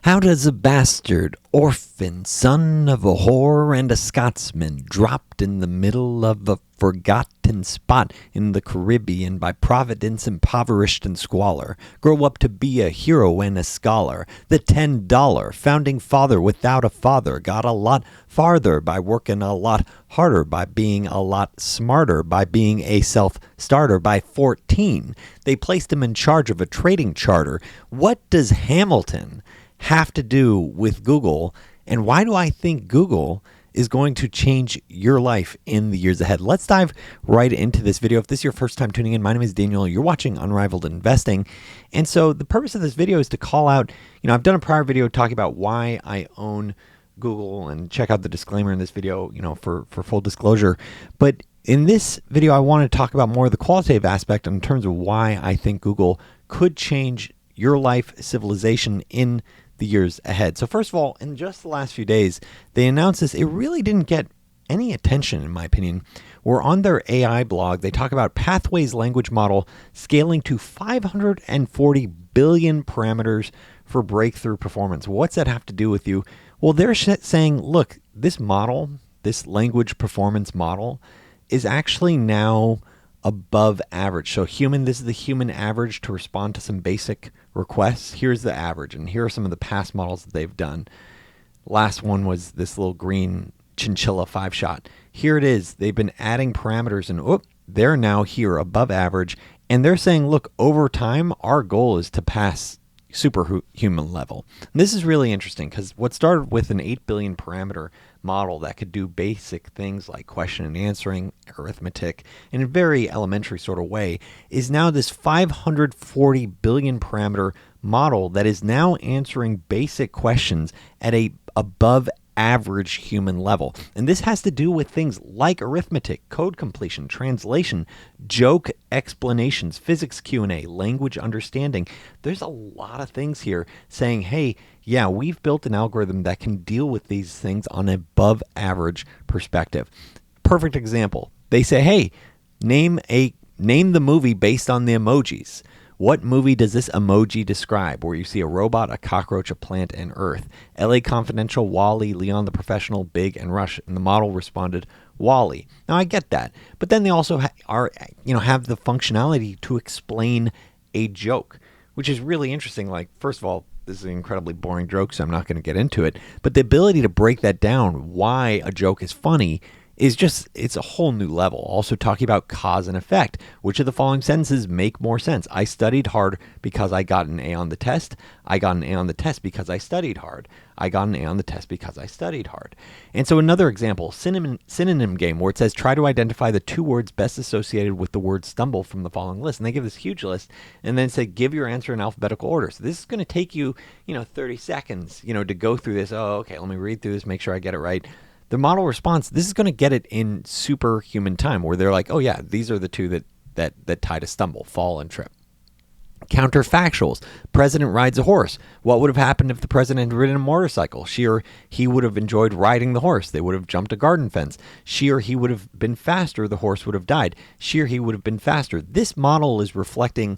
How does a bastard, orphan, son of a whore and a Scotsman, dropped in the middle of a forgotten spot in the Caribbean by providence impoverished and squalor, grow up to be a hero and a scholar? The $10 founding father without a father got a lot farther by working a lot harder, by being a lot smarter, by being a self-starter. By 14, they placed him in charge of a trading charter. What does Hamilton have to do with Google, and why do I think Google is going to change your life in the years ahead? Let's dive right into this video. If this is your first time tuning in, my name is Daniel. You're watching Unrivaled Investing. And so the purpose of this video is to call out, I've done a prior video talking about why I own Google, and check out the disclaimer in this video, for full disclosure. But in this video, I want to talk about more of the qualitative aspect in terms of why I think Google could change your life, civilization in the years ahead. So first of all, in just the last few days, they announced this. It really didn't get any attention, in my opinion. We're on their AI blog. They talk about Pathways language model scaling to 540 billion parameters for breakthrough performance. What's that have to do with you? Well, they're saying, look, this model, this language performance model, is actually now above average. So this is the human average to respond to some basic requests. Here's the average, and here are some of the past models that they've done. Last one was this little green chinchilla 5-shot. Here it is. They've been adding parameters, and they're now here above average. And they're saying, look, over time, our goal is to pass superhuman level. And this is really interesting because what started with an 8 billion parameter model that could do basic things like question and answering, arithmetic, in a very elementary sort of way, is now this 540 billion parameter model that is now answering basic questions at a above average human level. And this has to do with things like arithmetic, code completion, translation, joke explanations, physics Q&A, language understanding. There's a lot of things here saying, hey, yeah, we've built an algorithm that can deal with these things on an above average perspective. Perfect example. They say, hey, name the movie based on the emojis. What movie does this emoji describe? Where you see a robot, a cockroach, a plant, and Earth. LA Confidential, WALL-E, Leon the Professional, Big, and Rush. And the model responded, WALL-E. Now I get that, but then they also have the functionality to explain a joke, which is really interesting. Like, first of all, this is an incredibly boring joke, so I'm not going to get into it. But the ability to break that down, why a joke is funny, is it's a whole new level. Also talking about cause and effect. Which of the following sentences make more sense? I studied hard because I got an A on the test. I got an A on the test because I studied hard. I got an A on the test because I studied hard. And so another example, synonym game, where it says try to identify the two words best associated with the word stumble from the following list. And they give this huge list and then say give your answer in alphabetical order. So this is going to take you, 30 seconds, to go through this. Oh, okay, let me read through this, make sure I get it right. The model response, this is going to get it in superhuman time, where they're like, oh yeah, these are the two that tie to stumble, fall, and trip. Counterfactuals. President rides a horse. What would have happened if the president had ridden a motorcycle? She or he would have enjoyed riding the horse. They would have jumped a garden fence. She or he would have been faster. The horse would have died. She or he would have been faster. This model is reflecting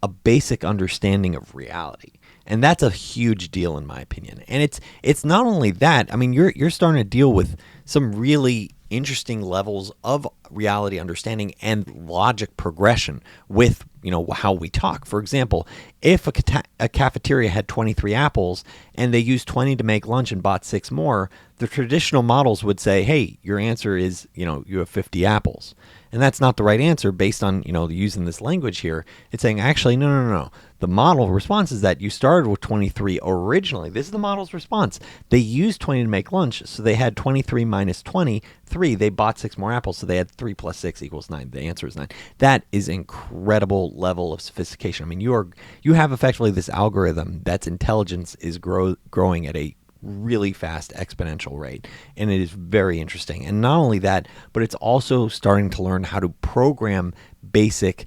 a basic understanding of reality. And that's a huge deal in my opinion. And it's not only that. I mean, you're starting to deal with some really interesting levels of reality understanding and logic progression with how we talk. For example, if a cafeteria had 23 apples and they used 20 to make lunch and bought 6 more, the traditional models would say, hey, your answer is you have 50 apples. And that's not the right answer based on using this language here. It's saying actually no. The model response is that you started with 23 originally. This is the model's response. They used 20 to make lunch, so they had 23 minus 23. They bought 6 more apples, so they had 3 plus 6 equals 9. The answer is 9. That is incredible level of sophistication. I mean, you have effectively this algorithm that's intelligence is growing at a really fast exponential rate, and it is very interesting. And not only that, but it's also starting to learn how to program basic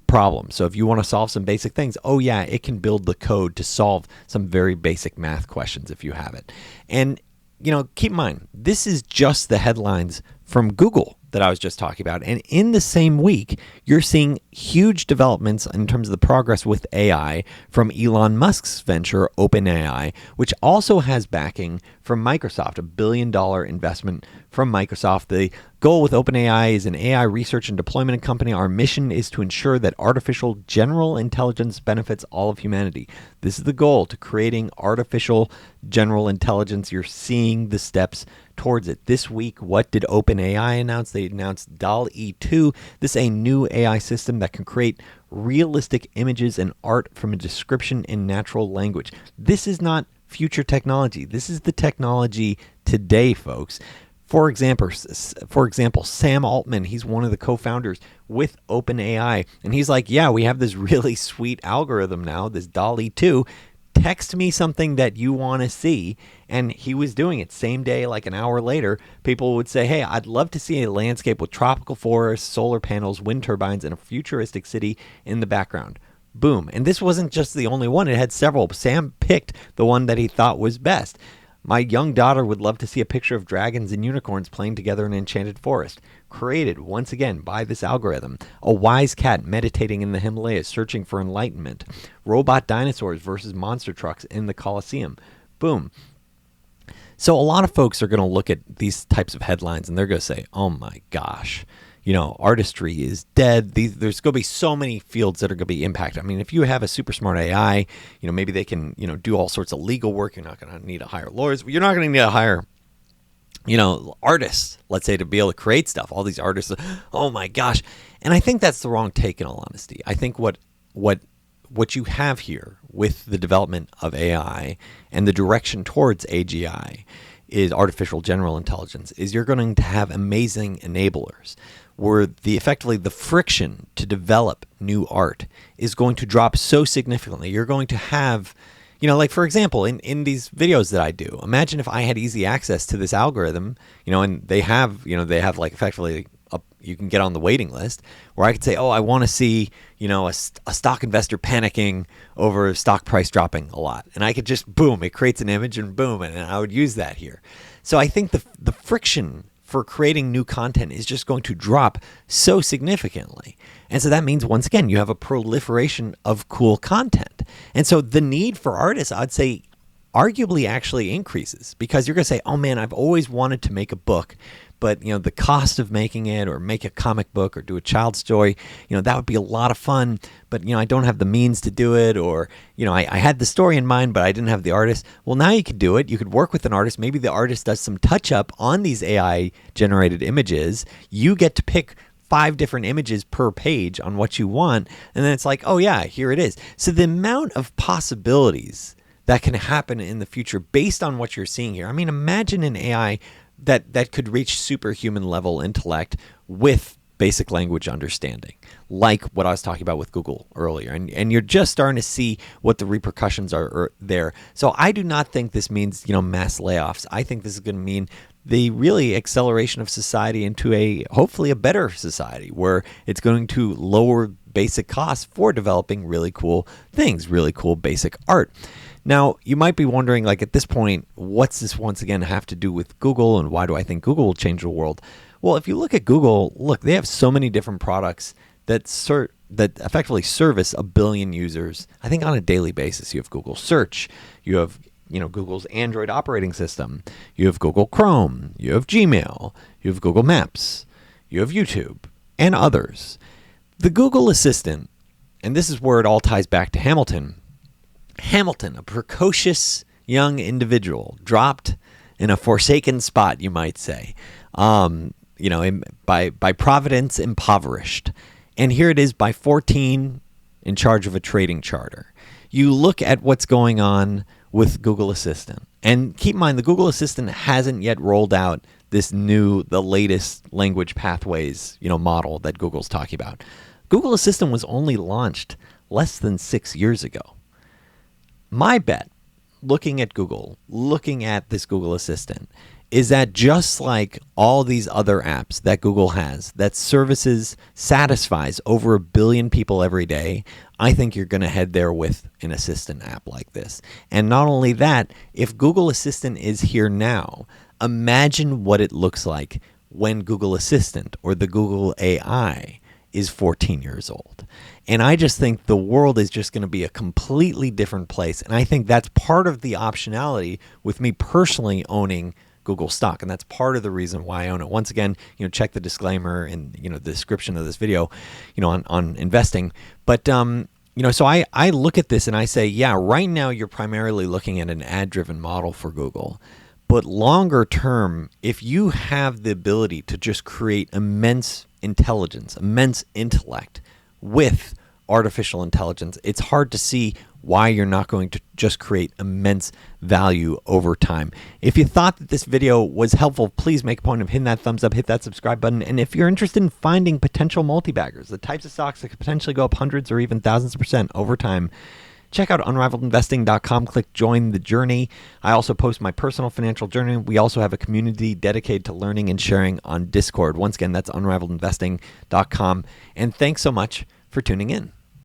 problems. So if you want to solve some basic things, oh yeah, it can build the code to solve some very basic math questions if you have it. And keep in mind, this is just the headlines from Google that I was just talking about. And in the same week, you're seeing huge developments in terms of the progress with AI from Elon Musk's venture, OpenAI, which also has backing from Microsoft, $1 billion investment from Microsoft. The goal with OpenAI is an AI research and deployment company. Our mission is to ensure that artificial general intelligence benefits all of humanity. This is the goal, to creating artificial general intelligence. You're seeing the steps towards it. This week, what did OpenAI announce? They announced DALLE 2. This is a new AI system that can create realistic images and art from a description in natural language. This is not future technology. This is the technology today, folks. For example, Sam Altman, he's one of the co-founders with OpenAI, and he's like, yeah, we have this really sweet algorithm now, this DALLE 2. Text me something that you want to see. And he was doing it same day, like an hour later. People would say, hey, I'd love to see a landscape with tropical forests, solar panels, wind turbines, and a futuristic city in the background. Boom. And this wasn't just the only one. It had several. Sam picked the one that he thought was best. My young daughter would love to see a picture of dragons and unicorns playing together in an enchanted forest. Created, once again, by this algorithm. A wise cat meditating in the Himalayas, searching for enlightenment. Robot dinosaurs versus monster trucks in the Colosseum. Boom. So a lot of folks are going to look at these types of headlines and they're going to say, oh my gosh, artistry is dead. There's going to be so many fields that are going to be impacted. I mean, if you have a super smart AI, maybe they can, do all sorts of legal work. You're not going to need to hire lawyers. You're not going to need to hire, artists, let's say, to be able to create stuff. All these artists, oh my gosh. And I think that's the wrong take, in all honesty. I think what you have here with the development of AI and the direction towards AGI is artificial general intelligence, is you're going to have amazing enablers where effectively the friction to develop new art is going to drop so significantly. You're going to have, like, for example, in these videos that I do, imagine if I had easy access to this algorithm, and they have like effectively you can get on the waiting list where I could say, oh, I want to see, a stock investor panicking over stock price dropping a lot. And I could just, boom, it creates an image and boom, and I would use that here. So I think the friction for creating new content is just going to drop so significantly. And so that means, once again, you have a proliferation of cool content. And so the need for artists, I'd say, arguably actually increases, because you're going to say, oh man, I've always wanted to make a book, but the cost of making it, or make a comic book or do a child's story, that would be a lot of fun, but I don't have the means to do it, or I had the story in mind but I didn't have the artist. Well, now you could do it. You could work with an artist. Maybe the artist does some touch up on these AI generated images. You get to pick 5 different images per page on what you want, and then it's like, oh yeah, here it is. So the amount of possibilities that can happen in the future based on what you're seeing here. I mean, imagine an AI that could reach superhuman level intellect with basic language understanding, like what I was talking about with Google earlier. And you're just starting to see what the repercussions are there. So I do not think this means, mass layoffs. I think this is going to mean the really acceleration of society into hopefully a better society, where it's going to lower basic costs for developing really cool things, really cool basic art. Now, you might be wondering, like, at this point, what's this once again have to do with Google, and why do I think Google will change the world? Well, if you look at Google, they have so many different products that effectively service 1 billion users, I think, on a daily basis. You have Google Search, you have Google's Android operating system, you have Google Chrome, you have Gmail, you have Google Maps, you have YouTube, and others. The Google Assistant, and this is where it all ties back to Hamilton, a precocious young individual dropped in a forsaken spot, you might say, by Providence impoverished. And here it is by 14 in charge of a trading charter. You look at what's going on with Google Assistant. And keep in mind, the Google Assistant hasn't yet rolled out the latest language pathways, model that Google's talking about. Google Assistant was only launched less than 6 years ago. My bet, looking at Google, looking at this Google Assistant, is that just like all these other apps that Google has that satisfies over 1 billion people every day, I think you're going to head there with an Assistant app like this. And not only that, if Google Assistant is here now, imagine what it looks like when Google Assistant or the Google AI is 14 years old. And I just think the world is just going to be a completely different place. And I think that's part of the optionality with me personally owning Google stock. And that's part of the reason why I own it. Once again, check the disclaimer in, the description of this video, on investing. But, so I look at this and I say, yeah, right now you're primarily looking at an ad-driven model for Google. But longer term, if you have the ability to just create immense intelligence, immense intellect with artificial intelligence, it's hard to see why you're not going to just create immense value over time. If you thought that this video was helpful, please make a point of hitting that thumbs up, hit that subscribe button. And if you're interested in finding potential multi-baggers, the types of stocks that could potentially go up hundreds or even thousands of % over time, check out unrivaledinvesting.com, click join the journey. I also post my personal financial journey. We also have a community dedicated to learning and sharing on Discord. Once again, that's unrivaledinvesting.com. And thanks so much for tuning in.